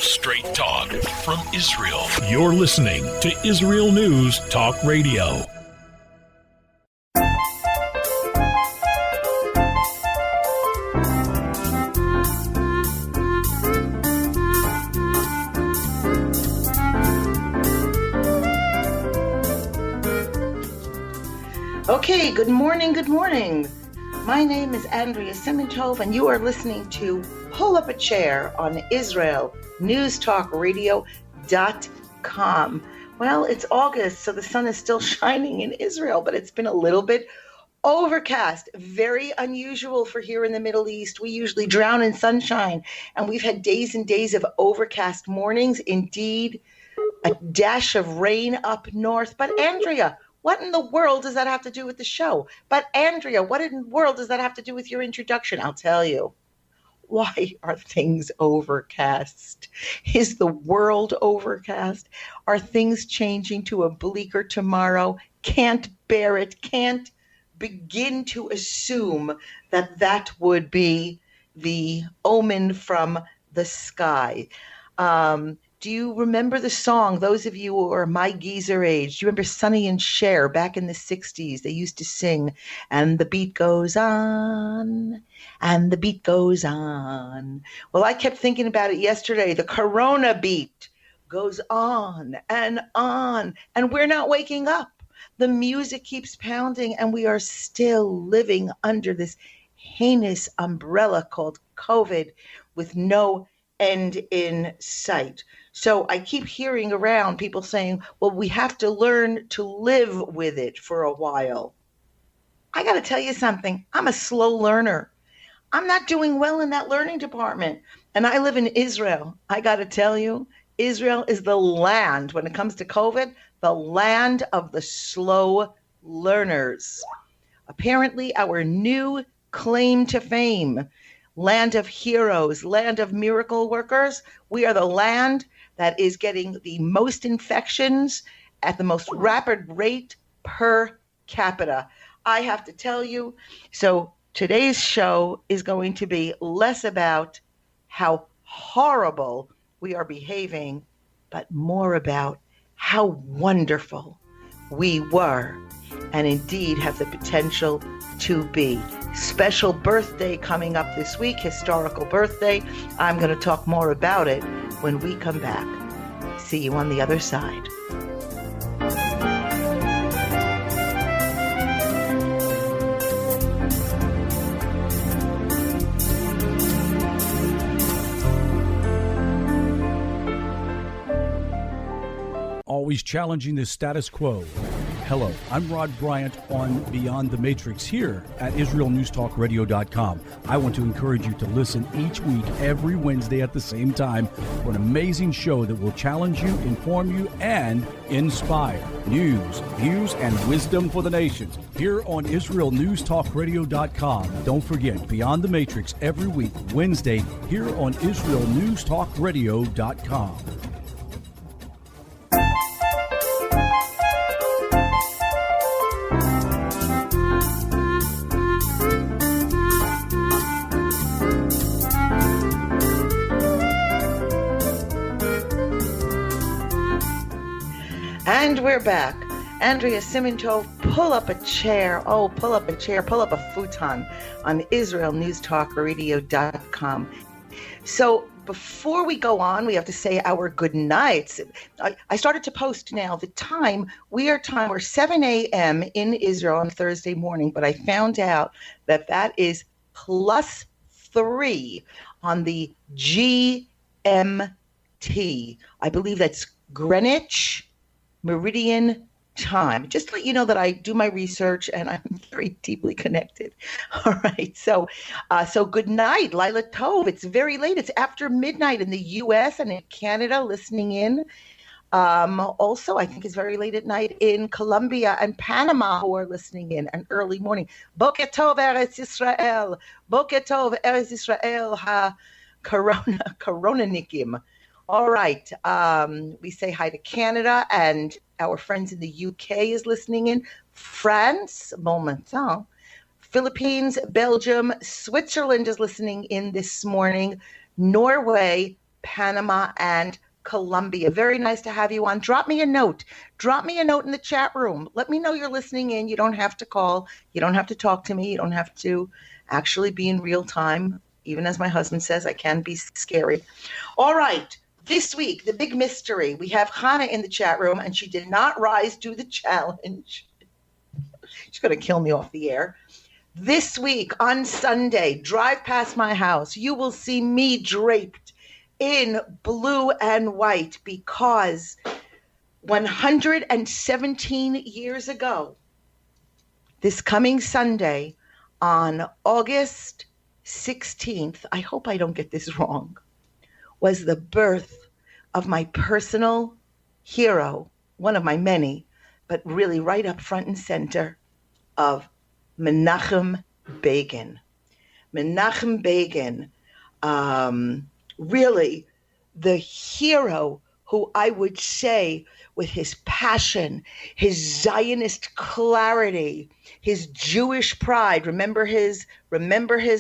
Straight talk from Israel. You're listening to Israel News Talk Radio. Okay, good morning, good morning. My name is Andrea Simintov, and you are listening to Pull Up a Chair on IsraelNewsTalkRadio.com. Well, it's August, so the sun is still shining in Israel, but it's been a little bit overcast. Very unusual for here in the Middle East. We usually drown in sunshine, and we've had days and days of overcast mornings. Indeed, a dash of rain up north. But Andrea, what in the world does that have to do with the show? But Andrea, what in the world does that have to do with your introduction? I'll tell you. Why are things overcast? Is the world overcast? Are things changing to a bleaker tomorrow? Can't bear it. Can't begin to assume that that would be the omen from the sky. Do you remember the song? Those of you who are my geezer age, do you remember Sonny and Cher back in the 60s? They used to sing, and the beat goes on, and the beat goes on. Well, I kept thinking about it yesterday. The Corona beat goes on, and we're not waking up. The music keeps pounding, and we are still living under this heinous umbrella called COVID with no end in sight. So I keep hearing around people saying, well, we have to learn to live with it for a while. I got to tell you something. I'm a slow learner. I'm not doing well in that learning department. And I live in Israel. I got to tell you, Israel is the land, when it comes to COVID, the land of the slow learners. Apparently, our new claim to fame, land of heroes, land of miracle workers, we are the land that is getting the most infections at the most rapid rate per capita. I have to tell you, so today's show is going to be less about how horrible we are behaving, but more about how wonderful we were and indeed have the potential to be. Special birthday coming up this week, historical birthday. I'm going to talk more about it when we come back. See you on the other side. Always challenging the status quo. Hello, I'm Rod Bryant on Beyond the Matrix here at IsraelNewsTalkRadio.com. I want to encourage you to listen each week, every Wednesday at the same time, for an amazing show that will challenge you, inform you, and inspire. News, views, and wisdom for the nations here on IsraelNewsTalkRadio.com. Don't forget, Beyond the Matrix every week, Wednesday, here on IsraelNewsTalkRadio.com. And we're back. Andrea Simintov, pull up a chair. Oh, pull up a chair, pull up a futon on IsraelNewsTalkRadio.com. So before we go on, we have to say our good nights. I started to post now the time. We're 7 a.m. in Israel on Thursday morning, but I found out that that is +3 on the GMT. I believe that's Greenwich Meridian time. Just to let you know that I do my research and I'm very deeply connected. All right. So good night, Lila Tov. It's very late. It's after midnight in the U.S. and in Canada listening in. Also, I think it's very late at night in Colombia and Panama who are listening in, an early morning. Boker Tov, Eretz Yisrael. Boker Tov, Eretz Yisrael, Koronanikim. All right. We say hi to Canada, and our friends in the UK is listening in. France, bon matin. Philippines, Belgium, Switzerland is listening in this morning. Norway, Panama, and Colombia. Very nice to have you on. Drop me a note. Drop me a note in the chat room. Let me know you're listening in. You don't have to call. You don't have to talk to me. You don't have to actually be in real time. Even as my husband says, I can be scary. All right. This week, the big mystery. We have Hannah in the chat room, and she did not rise to the challenge. She's going to kill me off the air. This week on Sunday, drive past my house. You will see me draped in blue and white because 117 years ago, this coming Sunday on August 16th, I hope I don't get this wrong, was the birth of my personal hero, one of my many, but really right up front and center, of Menachem Begin. Menachem Begin, really the hero who I would say with his passion, his Zionist clarity, his Jewish pride. Remember his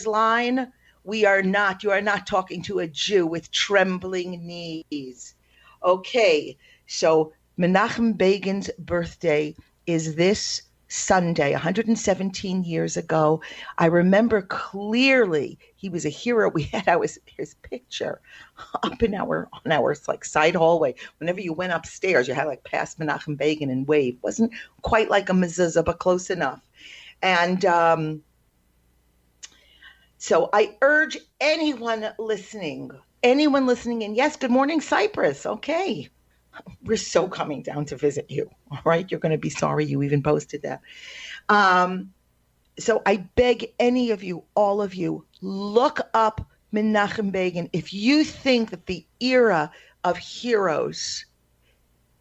line? You are not talking to a Jew with trembling knees. Okay, so Menachem Begin's birthday is this Sunday, 117 years ago. I remember clearly he was a hero. We had his picture up on our like side hallway. Whenever you went upstairs, you had like past Menachem Begin and wave. Wasn't quite like a mezuzah, but close enough. And so I urge anyone listening in. Yes, good morning, Cyprus. Okay. We're so coming down to visit you. All right. You're going to be sorry you even posted that. So I beg any of you, all of you, look up Menachem Begin. If you think that the era of heroes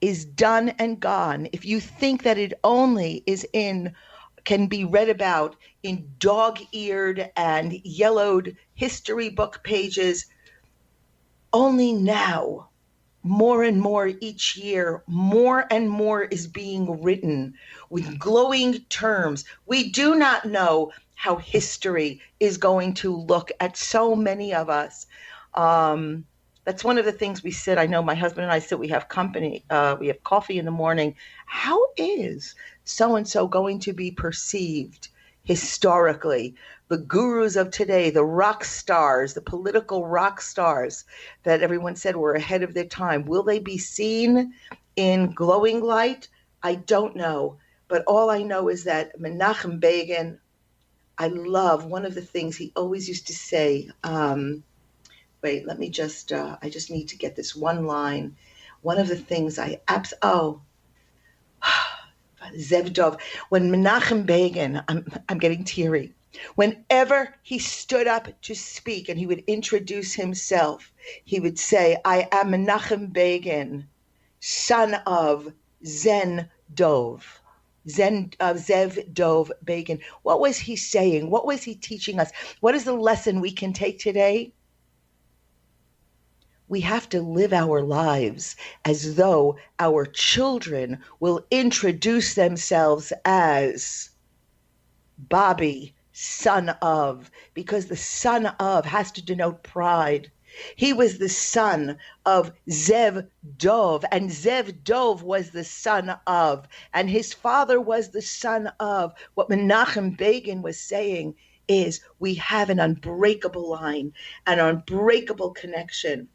is done and gone, if you think that it only can be read about in dog-eared and yellowed history book pages, only now, more and more each year, more and more is being written with glowing terms. We do not know how history is going to look at so many of us. That's one of the things we sit. I know my husband and I sit, we have company, we have coffee in the morning. How is so-and-so going to be perceived historically? The gurus of today, the rock stars, the political rock stars that everyone said were ahead of their time, will they be seen in glowing light? I don't know. But all I know is that Menachem Begin, I love one of the things he always used to say. Wait, let me just, I just need to get this one line. One of the things Zev Dov, when Menachem Begin, I'm getting teary. Whenever he stood up to speak and he would introduce himself, he would say, I am Menachem Begin, son of Zev Dov Begin. What was he saying? What was he teaching us? What is the lesson we can take today? We have to live our lives as though our children will introduce themselves as Bobby, son of, because the son of has to denote pride. He was the son of Zev Dov, and Zev Dov was the son of, and his father was the son of. What Menachem Begin was saying is we have an unbreakable line, an unbreakable connection.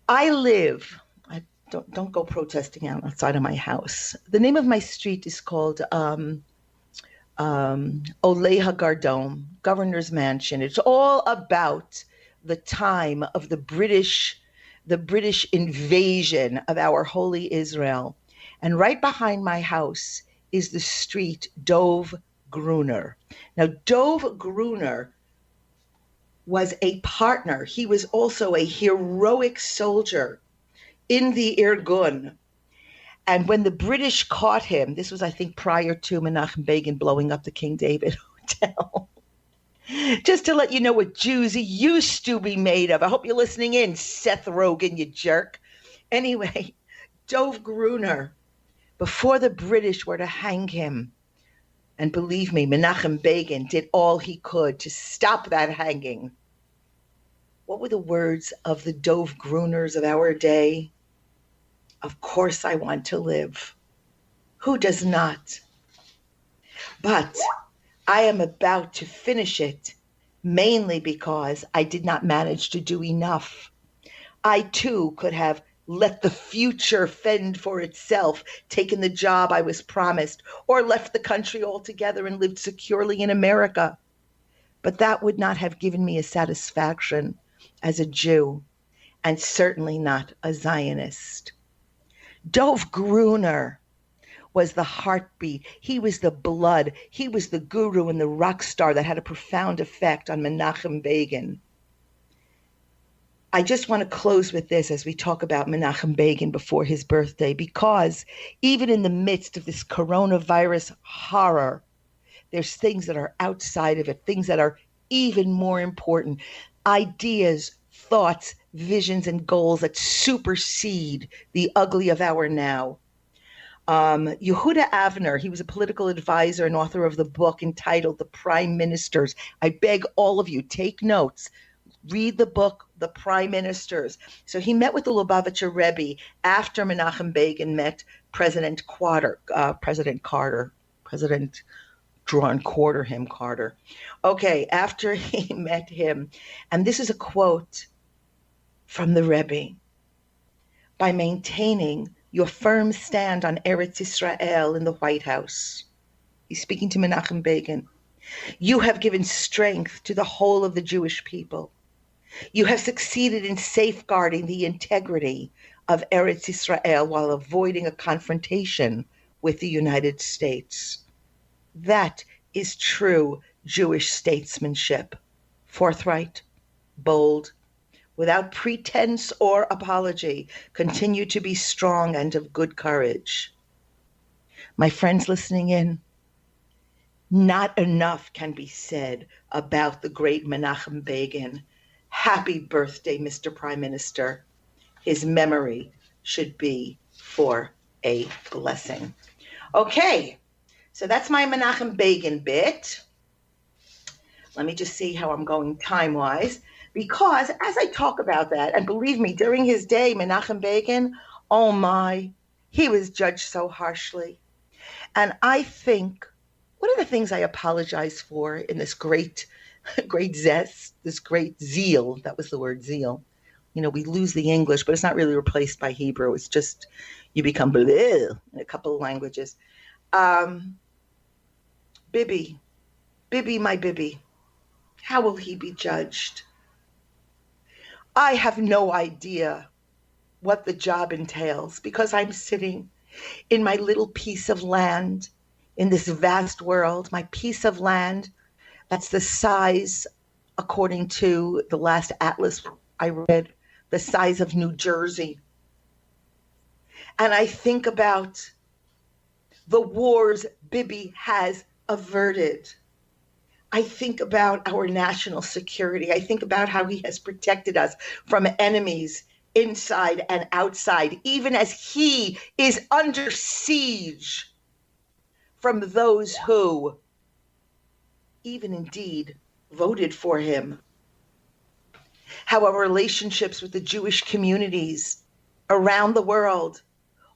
Don't go protesting outside of my house. The name of my street is called Olei HaGardom, Governor's Mansion. It's all about the time of the British invasion of our holy Israel. And right behind my house is the street Dov Gruner. Now, Dov Gruner was a partner. He was also a heroic soldier in the Irgun. And when the British caught him, this was, I think, prior to Menachem Begin blowing up the King David Hotel. Just to let you know what Jews used to be made of. I hope you're listening in, Seth Rogen, you jerk. Anyway, Dov Gruner, before the British were to hang him, and believe me, Menachem Begin did all he could to stop that hanging. What were the words of the Dov Gruners of our day? Of course I want to live. Who does not? But I am about to finish it, mainly because I did not manage to do enough. I too could have let the future fend for itself, taken the job I was promised, or left the country altogether and lived securely in America. But that would not have given me a satisfaction as a Jew, and certainly not a Zionist. Dov Gruner was the heartbeat. He was the blood. He was the guru and the rock star that had a profound effect on Menachem Begin. I just want to close with this as we talk about Menachem Begin before his birthday, because even in the midst of this coronavirus horror, there's things that are outside of it, things that are even more important, ideas, thoughts, visions, and goals that supersede the ugly of our now. Yehuda Avner, he was a political advisor and author of the book entitled The Prime Ministers. I beg all of you, take notes. Read the book, The Prime Ministers. So he met with the Lubavitcher Rebbe after Menachem Begin met President Carter. Okay, after he met him, and this is a quote from the Rebbe: by maintaining your firm stand on Eretz Israel in the White House. He's speaking to Menachem Begin. You have given strength to the whole of the Jewish people. You have succeeded in safeguarding the integrity of Eretz Israel while avoiding a confrontation with the United States. That is true Jewish statesmanship. Forthright, bold, without pretense or apology, continue to be strong and of good courage. My friends listening in, not enough can be said about the great Menachem Begin. Happy birthday, Mr. Prime Minister. His memory should be for a blessing. Okay, so that's my Menachem Begin bit. Let me just see how I'm going time-wise. Because as I talk about that, and believe me, during his day, Menachem Begin, oh my, he was judged so harshly. And I think, one of the things I apologize for in this great zest, this great zeal, that was the word, zeal. You know, we lose the English, but it's not really replaced by Hebrew. It's just, you become bleh in a couple of languages. Bibi, my Bibi, how will he be judged? I have no idea what the job entails because I'm sitting in my little piece of land in this vast world, my piece of land that's the size, according to the last atlas I read, the size of New Jersey. And I think about the wars Bibi has averted. I think about our national security. I think about how he has protected us from enemies inside and outside, even as he is under siege from those who even indeed voted for him. How our relationships with the Jewish communities around the world,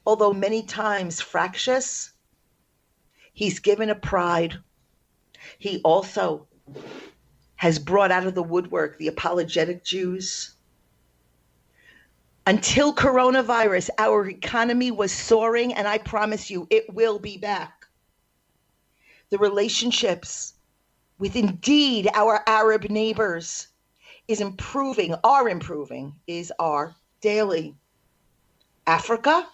although many times fractious, he's given a pride. He also has brought out of the woodwork the apologetic Jews. Until coronavirus, our economy was soaring, and I promise you, it will be back. The relationships with indeed our Arab neighbors are daily. Africa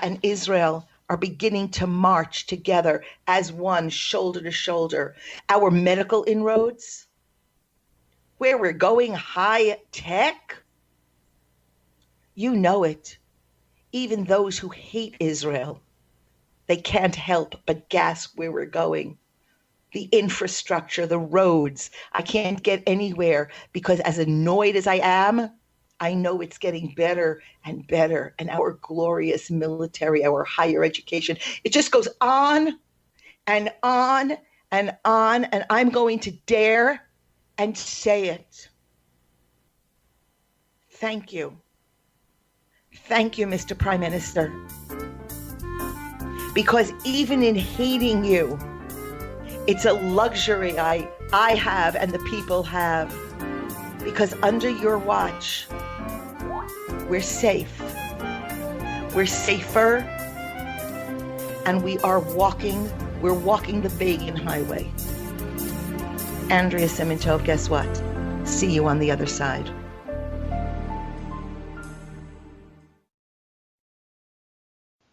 and Israel are beginning to march together as one, shoulder to shoulder. Our medical inroads, where we're going high tech, you know it. Even those who hate Israel, they can't help but gasp where we're going. The infrastructure, the roads, I can't get anywhere because as annoyed as I am, I know it's getting better and better. And our glorious military, our higher education, it just goes on and on and on. And I'm going to dare and say it. Thank you. Thank you, Mr. Prime Minister. Because even in hating you, it's a luxury I have and the people have. Because under your watch, we're safe. We're safer. And we're walking the Begin Highway. Andrea Simintov, guess what? See you on the other side.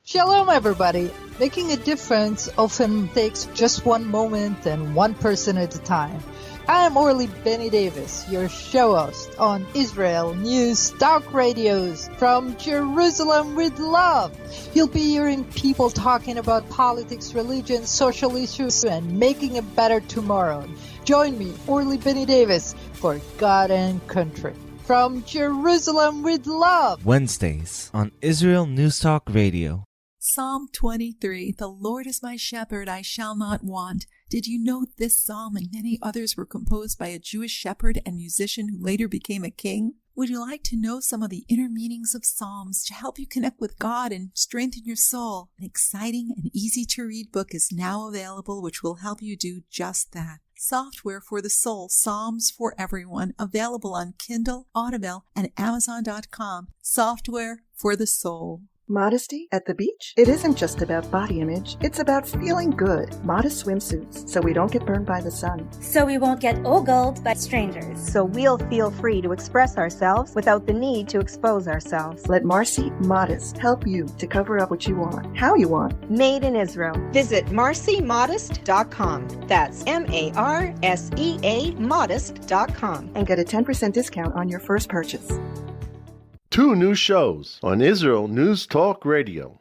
Shalom, everybody. Making a difference often takes just one moment and one person at a time. I am Orly Benny Davis, your show host on Israel News Talk Radios from Jerusalem with Love. You'll be hearing people talking about politics, religion, social issues, and making a better tomorrow. Join me, Orly Benny Davis, for God and Country. From Jerusalem with Love. Wednesdays on Israel News Talk Radio. Psalm 23, the Lord is my shepherd, I shall not want. Did you know this psalm and many others were composed by a Jewish shepherd and musician who later became a king? Would you like to know some of the inner meanings of psalms to help you connect with God and strengthen your soul? An exciting and easy-to-read book is now available which will help you do just that. Software for the Soul, Psalms for Everyone, available on Kindle, Audible, and Amazon.com. Software for the Soul. Modesty at the beach? It isn't just about body image. It's about feeling good. Modest swimsuits, so we don't get burned by the sun. So we won't get ogled by strangers. So we'll feel free to express ourselves without the need to expose ourselves. Let Marcy Modest help you to cover up what you want, how you want. Made in Israel. Visit marcymodest.com. That's MARSEA modest.com. And get a 10% discount on your first purchase. 2 new shows on Israel News Talk Radio.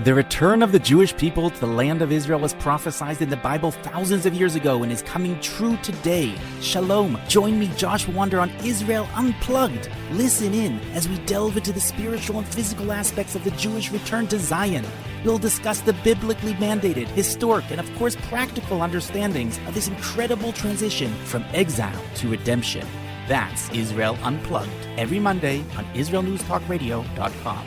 The return of the Jewish people to the land of Israel was prophesied in the Bible thousands of years ago and is coming true today. Shalom. Join me, Josh Wander, on Israel Unplugged. Listen in as we delve into the spiritual and physical aspects of the Jewish return to Zion. We'll discuss the biblically mandated, historic, and of course practical understandings of this incredible transition from exile to redemption. That's Israel Unplugged, every Monday on IsraelNewsTalkRadio.com.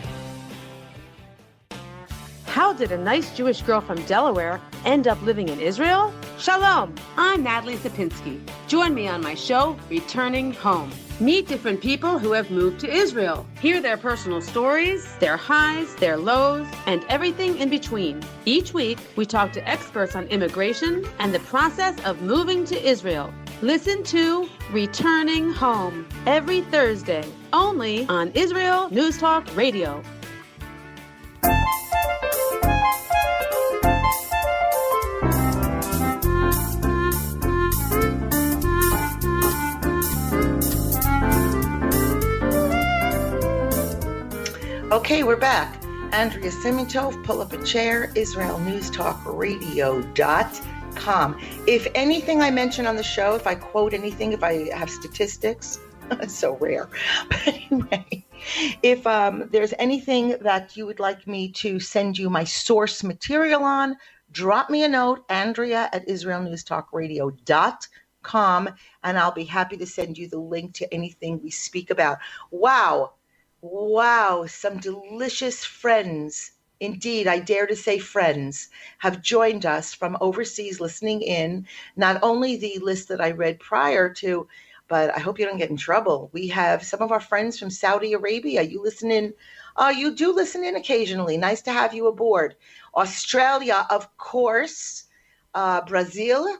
How did a nice Jewish girl from Delaware end up living in Israel? Shalom, I'm Natalie Sapinski. Join me on my show, Returning Home. Meet different people who have moved to Israel. Hear their personal stories, their highs, their lows, and everything in between. Each week, we talk to experts on immigration and the process of moving to Israel. Listen to Returning Home every Thursday, only on Israel News Talk Radio. Okay, we're back. Andrea Simintov, pull up a chair, IsraelNewsTalkRadio.com. If anything I mention on the show, if I quote anything, if I have statistics, it's so rare. But anyway, if there's anything that you would like me to send you my source material on, drop me a note, Andrea at IsraelNewsTalkRadio.com, and I'll be happy to send you the link to anything we speak about. Wow, some delicious friends. Indeed, I dare to say friends have joined us from overseas listening in. Not only the list that I read prior to, but I hope you don't get in trouble. We have some of our friends from Saudi Arabia. You listen in. You do listen in occasionally. Nice to have you aboard. Australia, of course. Brazil.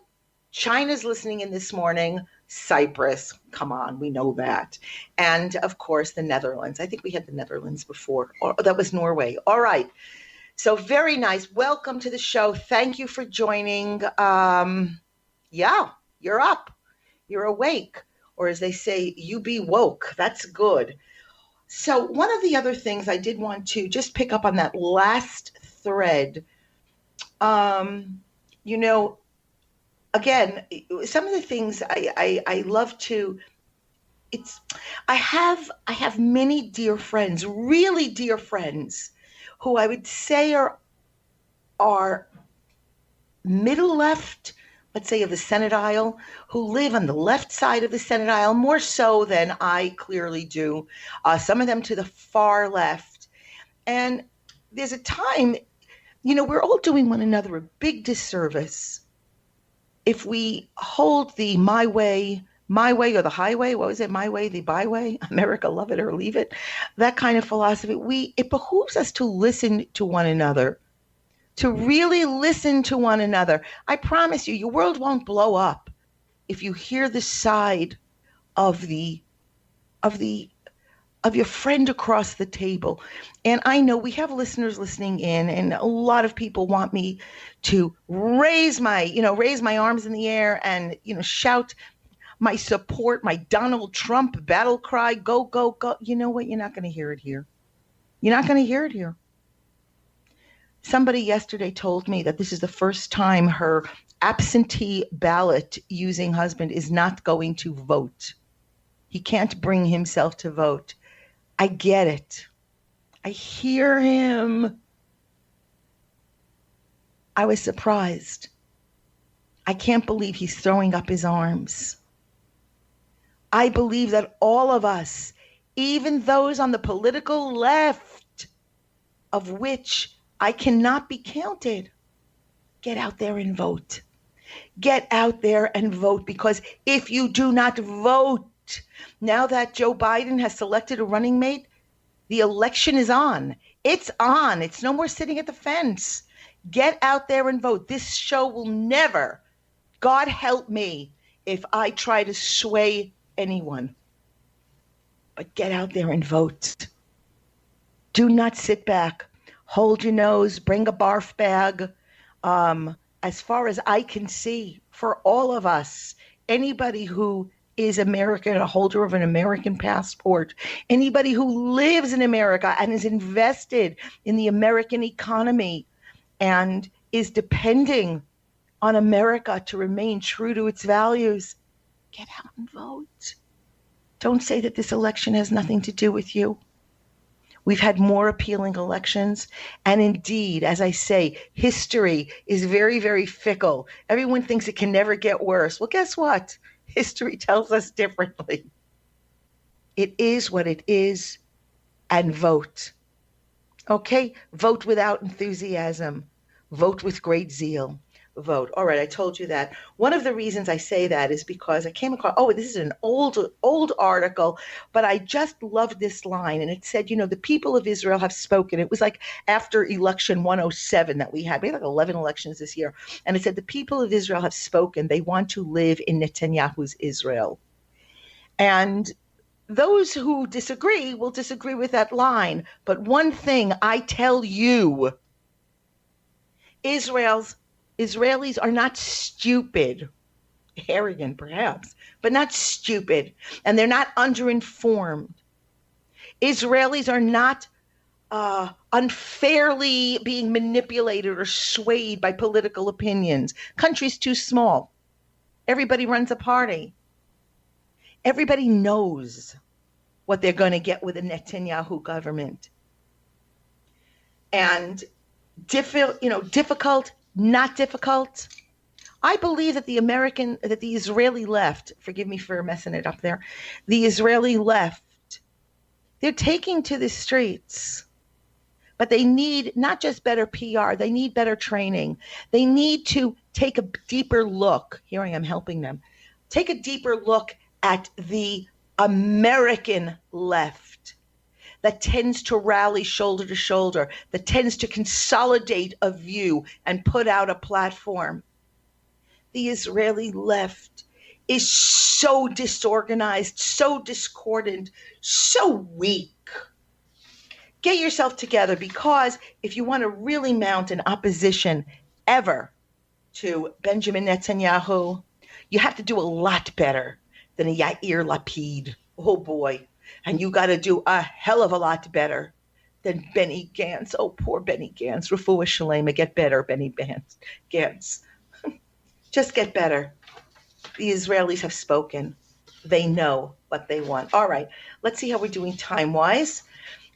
China's listening in this morning. Cyprus, come on, we know that. And of course, the Netherlands. I think we had the Netherlands before. Or that was Norway. All right. So very nice. Welcome to the show. Thank you for joining. Yeah, you're up. You're awake. Or as they say, you be woke. That's good. So one of the other things I did want to just pick up on that last thread. Again, some of the things I love to, I have many dear friends, really dear friends, who I would say are middle left, let's say of the Senate aisle, who live on the left side of the Senate aisle, more so than I clearly do. Some of them to the far left. And there's a time, we're all doing one another a big disservice if we hold the my way or the highway, what was it, my way, the byway, America, love it or leave it, that kind of philosophy. It behooves us to listen to one another, to really listen to one another. I promise you, your world won't blow up if you hear the side of your friend across the table. And I know we have listeners listening in, and a lot of people want me to raise my arms in the air and, shout my support, my Donald Trump battle cry, go, go, go. You know what? You're not going to hear it here. You're not going to hear it here. Somebody yesterday told me that this is the first time her absentee ballot using husband is not going to vote. He can't bring himself to vote. I get it. I hear him. I was surprised. I can't believe he's throwing up his arms. I believe that all of us, even those on the political left, of which I cannot be counted, get out there and vote. Get out there and vote, because if you do not vote, now that Joe Biden has selected a running mate, the election is on. It's on. It's no more sitting at the fence. Get out there and vote. This show will never, God help me, if I try to sway anyone. But get out there and vote. Do not sit back. Hold your nose. Bring a barf bag. As far as I can see, for all of us, anybody who is American, a holder of an American passport, anybody who lives in America and is invested in the American economy and is depending on America to remain true to its values, get out and vote. Don't say that this election has nothing to do with you. We've had more appealing elections. And indeed, as I say, history is very, very fickle. Everyone thinks it can never get worse. Well, guess what? History tells us differently. It is what it is, and vote. Okay? Vote without enthusiasm. Vote with great zeal. Vote. All right, I told you that. One of the reasons I say that is because I came across, this is an old article, but I just loved this line. And it said, the people of Israel have spoken. It was like after election 107 that we had. We had like 11 elections this year. And it said, the people of Israel have spoken. They want to live in Netanyahu's Israel. And those who disagree will disagree with that line. But one thing I tell you, Israelis are not stupid, arrogant perhaps, but not stupid, and they're not underinformed. Israelis are not unfairly being manipulated or swayed by political opinions. Country's too small. Everybody runs a party. Everybody knows what they're going to get with a Netanyahu government. And difficult, not difficult. I believe that the Israeli left, forgive me for messing it up there, the Israeli left, they're taking to the streets, but they need not just better PR, they need better training. They need to take a deeper look. Here I am helping them. Take a deeper look at the American left that tends to rally shoulder to shoulder, that tends to consolidate a view and put out a platform. The Israeli left is so disorganized, so discordant, so weak. Get yourself together, because if you want to really mount an opposition ever to Benjamin Netanyahu, you have to do a lot better than a Yair Lapid. Oh boy. And you got to do a hell of a lot better than Benny Gantz. Oh, poor Benny Gantz. Refuah Shalema, get better, Benny Gantz. Just get better. The Israelis have spoken. They know what they want. All right, let's see how we're doing time-wise.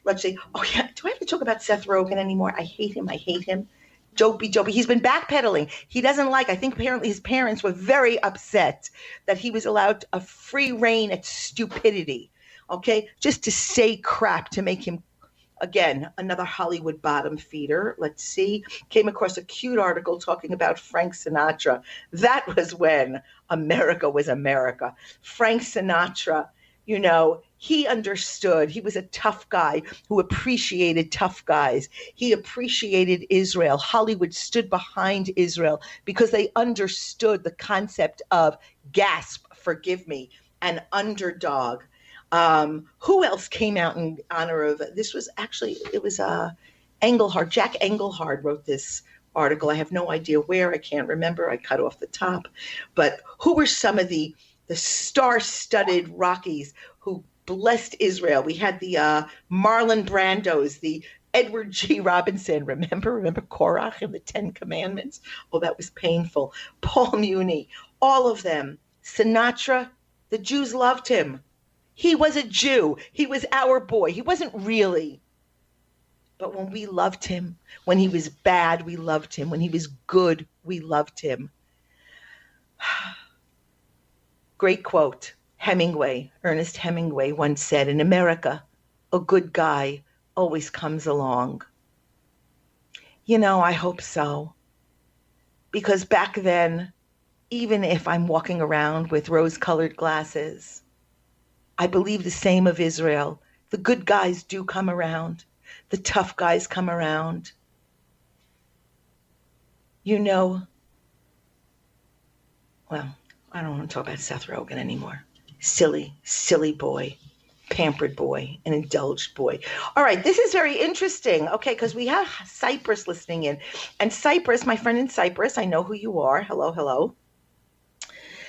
Let's see. Oh, yeah, do I have to talk about Seth Rogen anymore? I hate him. Dopey. He's been backpedaling. He doesn't like, I think apparently his parents were very upset that he was allowed a free reign at stupidity. Okay, just to say crap to make him, again, another Hollywood bottom feeder. Let's see. Came across a cute article talking about Frank Sinatra. That was when America was America. Frank Sinatra, you know, he understood. He was a tough guy who appreciated tough guys. He appreciated Israel. Hollywood stood behind Israel because they understood the concept of gasp, forgive me, an underdog. Who else came out in honor of, this was actually, it was Engelhard, Jack Engelhard wrote this article. I have no idea where, I can't remember, I cut off the top. But who were some of the star-studded Rockies who blessed Israel? We had the Marlon Brandos, the Edward G. Robinson, remember Korach and the Ten Commandments? Oh, that was painful. Paul Muni, all of them. Sinatra, the Jews loved him. He was a Jew. He was our boy. He wasn't really. But when we loved him, when he was bad, we loved him. When he was good, we loved him. Great quote. Hemingway, Ernest Hemingway once said, in America, a good guy always comes along. You know, I hope so. Because back then, even if I'm walking around with rose-colored glasses, I believe the same of Israel. The good guys do come around. The tough guys come around. You know, well, I don't want to talk about Seth Rogen anymore. Silly boy, pampered boy, an indulged boy. All right, this is very interesting, okay, because we have Cyprus listening in. And Cyprus, my friend in Cyprus, I know who you are. Hello.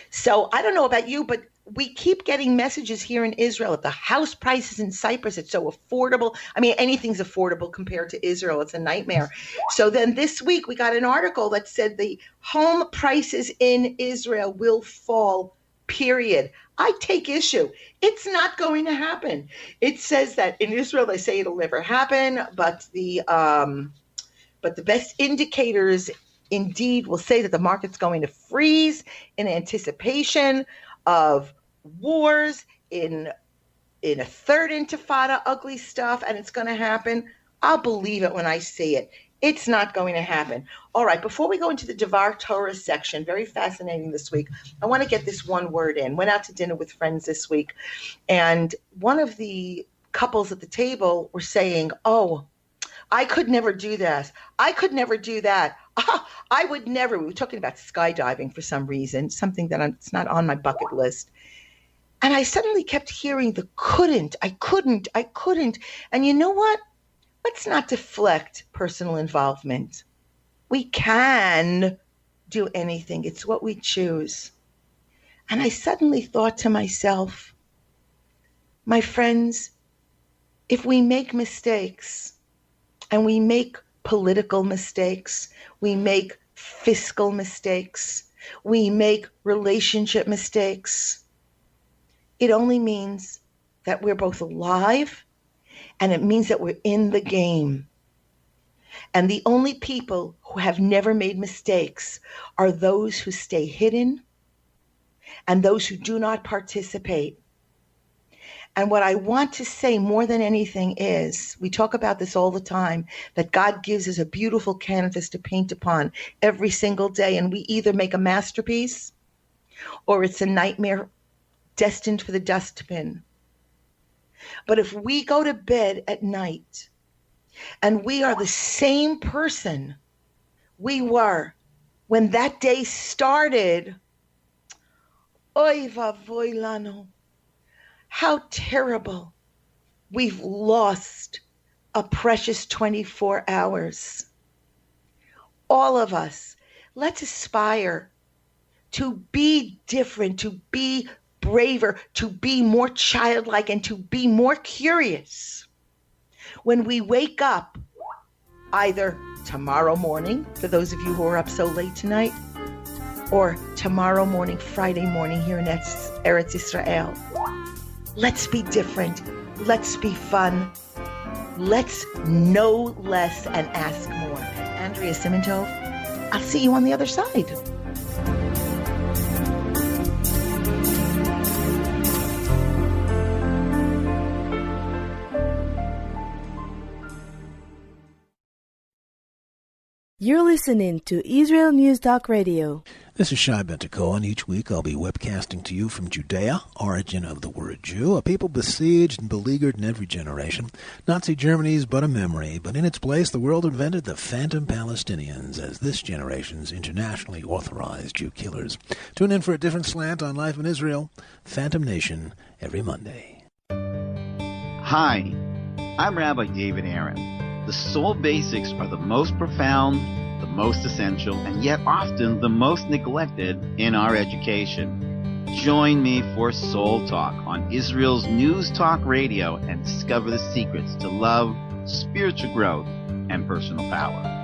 So I don't know about you, but we keep getting messages here in Israel that the house prices in Cyprus, it's so affordable. I mean, anything's affordable compared to Israel. It's a nightmare. So then this week we got an article that said the home prices in Israel will fall, period. I take issue. It's not going to happen. It says that in Israel, they say it'll never happen, but the best indicators indeed will say that the market's going to freeze in anticipation of wars, in a third intifada, ugly stuff, and it's going to happen. I'll believe it when I see it. It's not going to happen. All right, before we go into the Devar Torah section, very fascinating this week, I want to get this one word in. Went out to dinner with friends this week, and one of the couples at the table were saying, oh, I could never do this. I could never do that. I would never. We were talking about skydiving for some reason, something that it's not on my bucket list. And I suddenly kept hearing the couldn't. And you know what? Let's not deflect personal involvement. We can do anything. It's what we choose. And I suddenly thought to myself, my friends, if we make mistakes, and we make political mistakes, we make fiscal mistakes, we make relationship mistakes, it only means that we're both alive, and it means that we're in the game. And the only people who have never made mistakes are those who stay hidden and those who do not participate. And what I want to say more than anything is, we talk about this all the time, that God gives us a beautiful canvas to paint upon every single day, and we either make a masterpiece or it's a nightmare destined for the dustbin. But if we go to bed at night and we are the same person we were when that day started, oy vavoy lanu, how terrible. We've lost a precious 24 hours. All of us, let's aspire to be different, to be braver, to be more childlike, and to be more curious. When we wake up, either tomorrow morning, for those of you who are up so late tonight, or tomorrow morning, Friday morning here in Eretz Israel, let's be different. Let's be fun. Let's know less and ask more. Andrea Simintov. I'll see you on the other side. You're listening to Israel News Talk Radio. This is Shai Ben-Tekoa, and each week I'll be webcasting to you from Judea, origin of the word Jew, a people besieged and beleaguered in every generation. Nazi Germany is but a memory, but in its place the world invented the phantom Palestinians as this generation's internationally authorized Jew killers. Tune in for a different slant on life in Israel, Phantom Nation, every Monday. Hi, I'm Rabbi David Aaron. The soul basics are the most profound, the most essential, and yet often the most neglected in our education. Join me for Soul Talk on Israel's News Talk Radio and discover the secrets to love, spiritual growth, and personal power.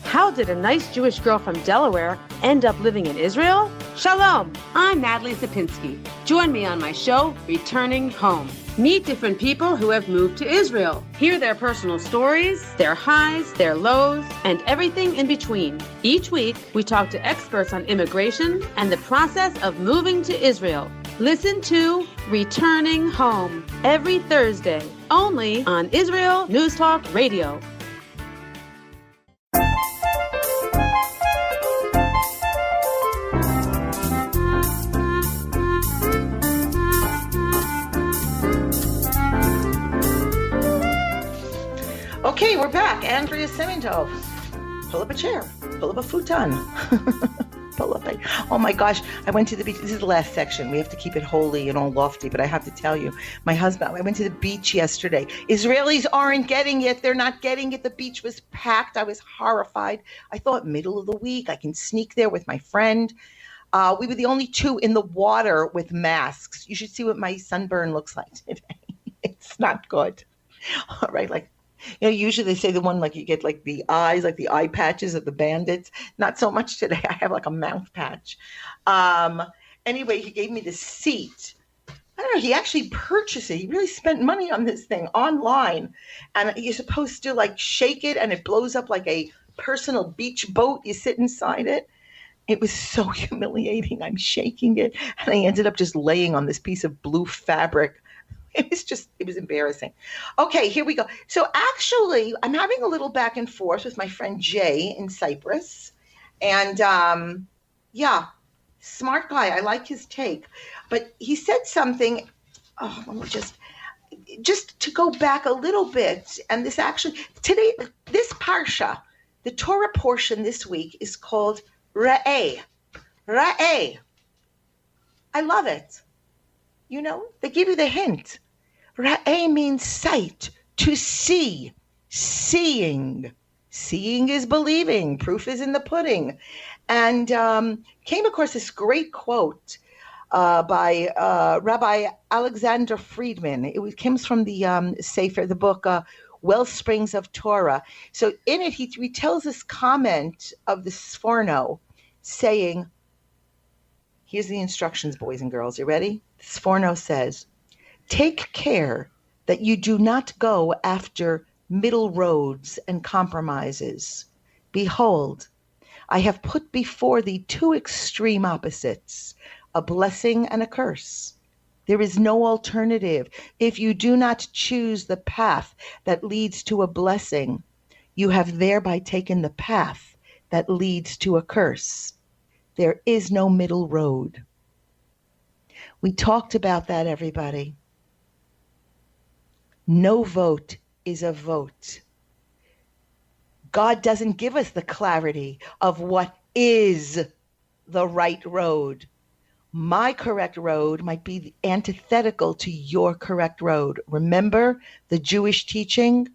How did a nice Jewish girl from Delaware end up living in Israel? Shalom, I'm Natalie Sapinski. Join me on my show, Returning Home. Meet different people who have moved to Israel. Hear their personal stories, their highs, their lows, and everything in between. Each week, we talk to experts on immigration and the process of moving to Israel. Listen to Returning Home every Thursday, only on Israel News Talk Radio. Okay, we're back. Andrea Simintov. Pull up a chair. Pull up a futon. Pull up a... Oh my gosh, I went to the beach. This is the last section. We have to keep it holy and all lofty, but I have to tell you, my husband, I went to the beach yesterday. Israelis aren't getting it. They're not getting it. The beach was packed. I was horrified. I thought middle of the week, I can sneak there with my friend. We were the only two in the water with masks. You should see what my sunburn looks like today. It's not good. All right, like, you know, usually they say the one like you get like the eyes, like the eye patches of the bandits. Not so much today. I have like a mouth patch. Anyway, he gave me the seat. I don't know. He actually purchased it. He really spent money on this thing online. And you're supposed to like shake it and it blows up like a personal beach boat. You sit inside it. It was so humiliating. I'm shaking it. And I ended up just laying on this piece of blue fabric. It was embarrassing. Okay, here we go. So actually, I'm having a little back and forth with my friend Jay in Cyprus. And yeah, smart guy. I like his take. But he said something, let me just to go back a little bit. And this actually, today, this parsha, the Torah portion this week is called Ra'eh. Ra'eh. I love it. You know, they give you the hint. Ra'eh means sight, to see, seeing. Seeing is believing. Proof is in the pudding. And came across this great quote by Rabbi Alexander Friedman. It comes from the Sefer, the book Wellsprings of Torah. So in it, he retells this comment of the Sforno saying, here's the instructions, boys and girls. You ready? Sforno says, take care that you do not go after middle roads and compromises. Behold, I have put before thee two extreme opposites, a blessing and a curse. There is no alternative. If you do not choose the path that leads to a blessing, you have thereby taken the path that leads to a curse. There is no middle road. We talked about that, everybody. No vote is a vote. God doesn't give us the clarity of what is the right road. My correct road might be antithetical to your correct road. Remember the Jewish teaching?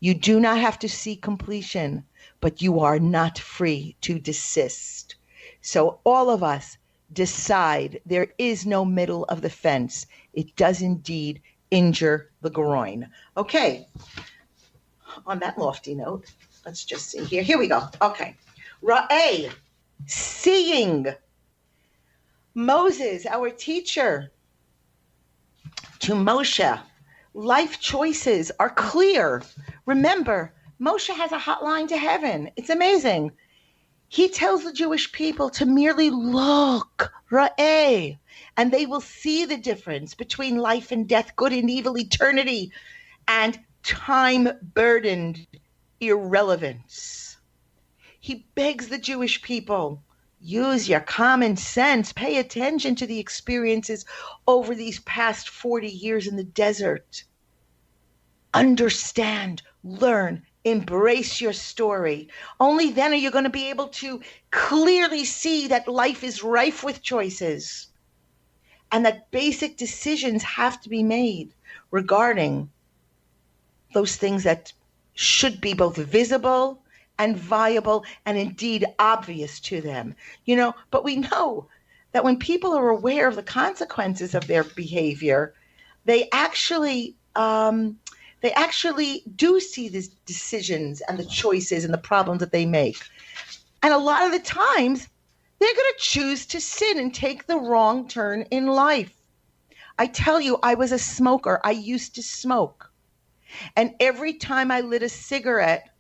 You do not have to seek completion, but you are not free to desist. So all of us decide there is no middle of the fence. It does indeed injure the groin. Okay. On that lofty note, let's just see here. Here we go. Okay. Ra'eh, seeing. Moses, our teacher, to Moshe, life choices are clear. Remember, Moshe has a hotline to heaven. It's amazing. He tells the Jewish people to merely look, ra'eh, and they will see the difference between life and death, good and evil, eternity, and time-burdened irrelevance. He begs the Jewish people, use your common sense, pay attention to the experiences over these past 40 years in the desert. Understand, learn, embrace your story. Only then are you going to be able to clearly see that life is rife with choices and that basic decisions have to be made regarding those things that should be both visible and viable and indeed obvious to them. But we know that when people are aware of the consequences of their behavior, they actually do see these decisions and the choices and the problems that they make. And a lot of the times, they're going to choose to sin and take the wrong turn in life. I tell you, I was a smoker. I used to smoke. And every time I lit a cigarette,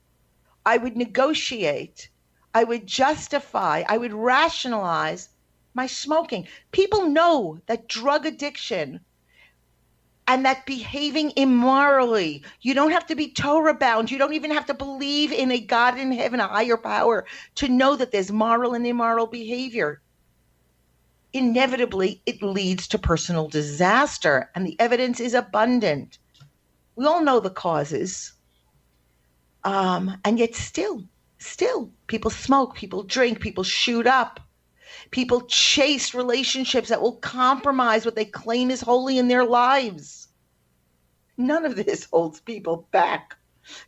I would negotiate, I would justify, I would rationalize my smoking. People know that drug addiction and that behaving immorally, you don't have to be Torah bound. You don't even have to believe in a God in heaven, a higher power, to know that there's moral and immoral behavior. Inevitably, it leads to personal disaster, and the evidence is abundant. We all know the causes. And yet still, people smoke, people drink, people shoot up. People chase relationships that will compromise what they claim is holy in their lives. None of this holds people back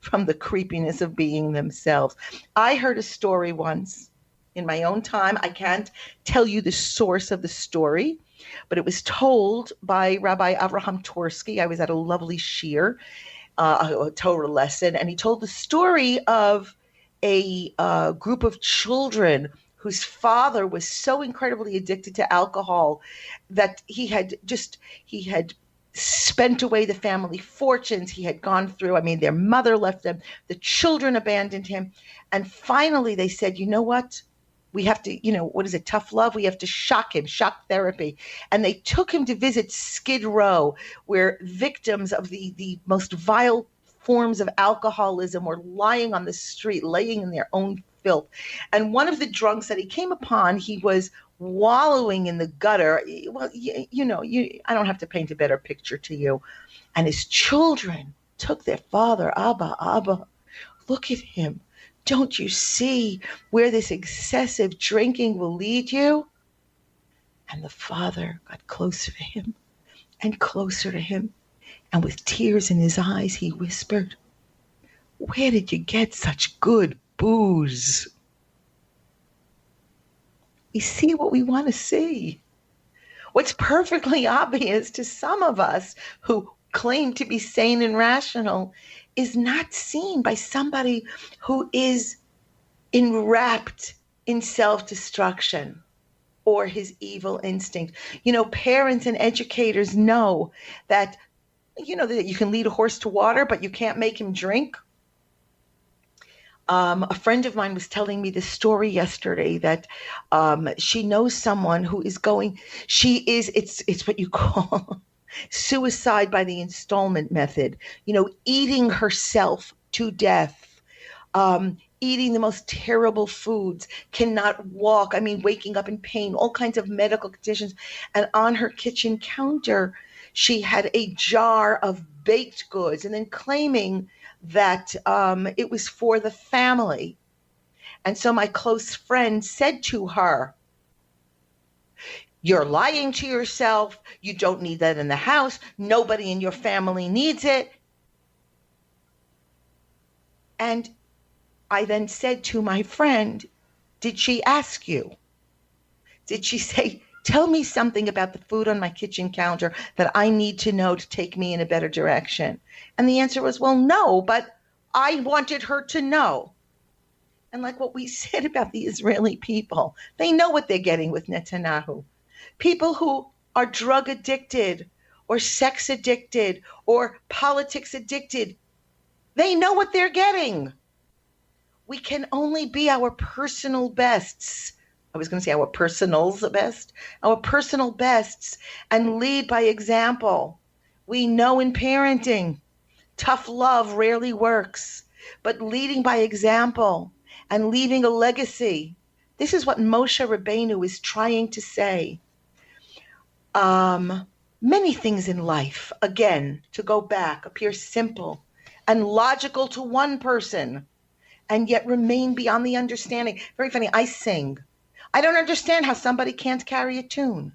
from the creepiness of being themselves. I heard a story once in my own time. I can't tell you the source of the story, but it was told by Rabbi Avraham Twersky. I was at a lovely shiur, a Torah lesson, and he told the story of a group of children whose father was so incredibly addicted to alcohol that he had spent away the family fortunes. He had gone through, their mother left them, the children abandoned him. And finally they said, you know what? We have to, what is it, tough love? We have to shock him, shock therapy. And they took him to visit Skid Row, where victims of the most vile forms of alcoholism were lying on the street, laying in their own filth. And one of the drunks that he came upon, he was wallowing in the gutter. Well, I don't have to paint a better picture to you. And his children took their father, Abba, look at him. Don't you see where this excessive drinking will lead you? And the father got closer to him and closer to him. And with tears in his eyes, he whispered, where did you get such good booze? We see what we want to see. What's perfectly obvious to some of us who claim to be sane and rational is not seen by somebody who is enwrapped in self-destruction or his evil instinct. Parents and educators know that, that you can lead a horse to water, but you can't make him drink. A friend of mine was telling me this story yesterday that she knows someone who is it's what you call suicide by the installment method, eating herself to death, eating the most terrible foods, cannot walk, waking up in pain, all kinds of medical conditions. And on her kitchen counter, she had a jar of baked goods, and then claiming that it was for the family. And so my close friend said to her, you're lying to yourself. You don't need that in the house. Nobody in your family needs it. And I then said to my friend, did she ask you? Did she say, tell me something about the food on my kitchen counter that I need to know to take me in a better direction? And the answer was, well, no, but I wanted her to know. And like what we said about the Israeli people, they know what they're getting with Netanyahu. People who are drug addicted or sex addicted or politics addicted, they know what they're getting. We can only be our personal bests. I was going to say our personals best, our personal bests, and lead by example. We know in parenting, tough love rarely works, but leading by example and leaving a legacy. This is what Moshe Rabbeinu is trying to say. Many things in life, again, to go back, appear simple and logical to one person, and yet remain beyond the understanding. Very funny, I sing. I don't understand how somebody can't carry a tune.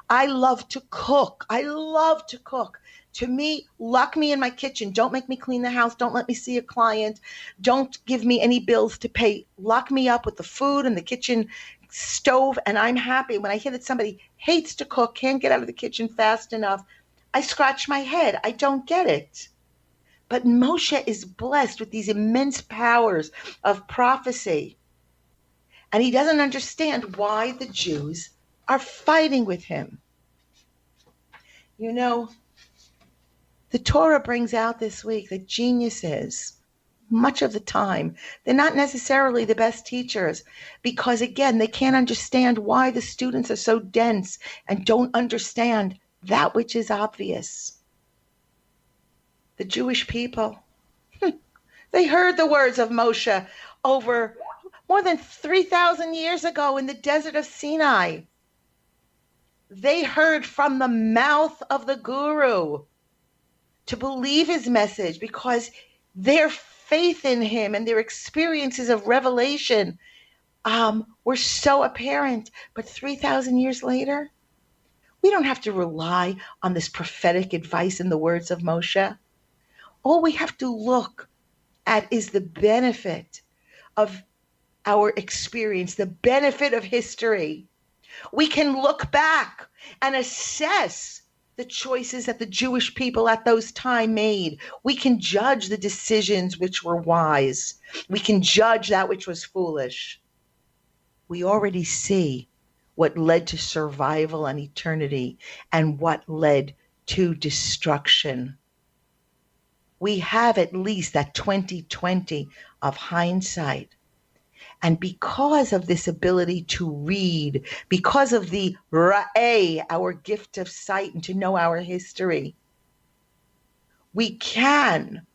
I love to cook. To me, lock me in my kitchen. Don't make me clean the house. Don't let me see a client. Don't give me any bills to pay. Lock me up with the food and the kitchen stove, and I'm happy. When I hear that somebody hates to cook, can't get out of the kitchen fast enough, I scratch my head. I don't get it. But Moshe is blessed with these immense powers of prophecy. And he doesn't understand why the Jews are fighting with him. You know, the Torah brings out this week that geniuses, much of the time, they're not necessarily the best teachers because, again, they can't understand why the students are so dense and don't understand that which is obvious. The Jewish people, they heard the words of Moshe over more than 3,000 years ago in the desert of Sinai. They heard from the mouth of the guru to believe his message because their faith in him and their experiences of revelation were so apparent. But 3,000 years later, we don't have to rely on this prophetic advice in the words of Moshe. All we have to look at is the benefit of our experience, the benefit of history. We can look back and assess the choices that the Jewish people at those times made. We can judge the decisions which were wise. We can judge that which was foolish. We already see what led to survival and eternity and what led to destruction. We have at least that 20/20 of hindsight. And because of this ability to read, because of the ra'eh, our gift of sight, and to know our history, we can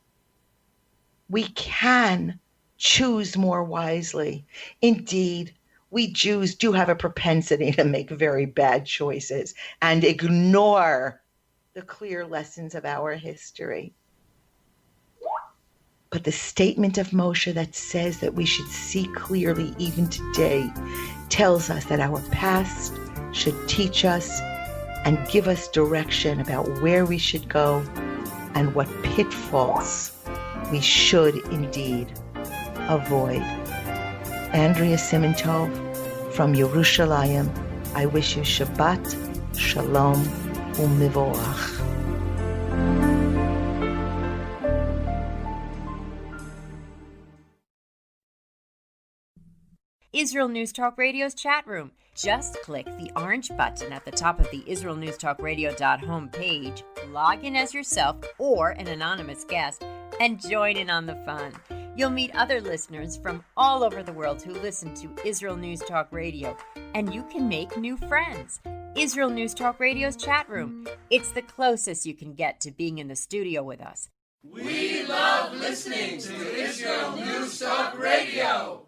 choose more wisely. Indeed, we Jews do have a propensity to make very bad choices and ignore the clear lessons of our history. But the statement of Moshe that says that we should see clearly even today tells us that our past should teach us and give us direction about where we should go and what pitfalls we should indeed avoid. Andrea Simintov from Yerushalayim, I wish you Shabbat, Shalom, U'Mivorach. Israel News Talk Radio's chat room. Just click the orange button at the top of the IsraelNewsTalkRadio.home page, log in as yourself or an anonymous guest, and join in on the fun. You'll meet other listeners from all over the world who listen to Israel News Talk Radio, and you can make new friends. Israel News Talk Radio's chat room. It's the closest you can get to being in the studio with us. We love listening to Israel News Talk Radio.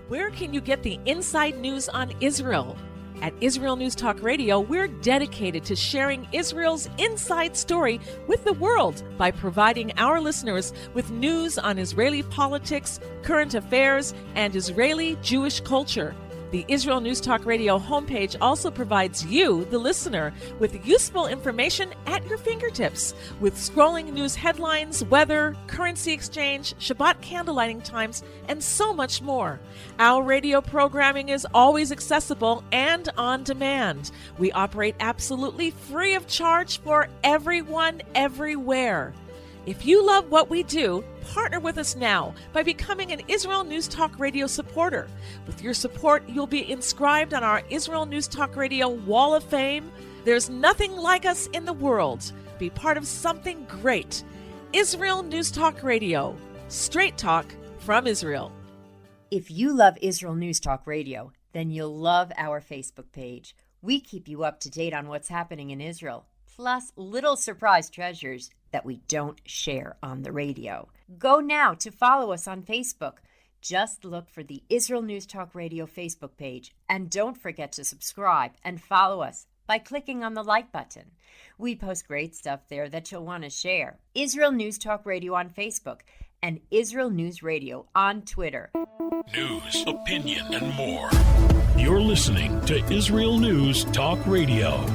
Where can you get the inside news on Israel? At Israel News Talk Radio, we're dedicated to sharing Israel's inside story with the world by providing our listeners with news on Israeli politics, current affairs, and Israeli Jewish culture. The Israel News Talk Radio homepage also provides you, the listener, with useful information at your fingertips, with scrolling news headlines, weather, currency exchange, Shabbat candlelighting times, and so much more. Our radio programming is always accessible and on demand. We operate absolutely free of charge for everyone, everywhere. If you love what we do, partner with us now by becoming an Israel News Talk Radio supporter. With your support, you'll be inscribed on our Israel News Talk Radio Wall of Fame. There's nothing like us in the world. Be part of something great. Israel News Talk Radio. Straight talk from Israel. If you love Israel News Talk Radio, then you'll love our Facebook page. We keep you up to date on what's happening in Israel, plus little surprise treasures that we don't share on the radio. Go now to follow us on Facebook. Just look for the Israel News Talk Radio Facebook page, and don't forget to subscribe and follow us by clicking on the like button. We post great stuff there that you'll want to share. Israel News Talk Radio on Facebook and Israel News Radio on Twitter. News, opinion, and more. You're listening to Israel News Talk Radio.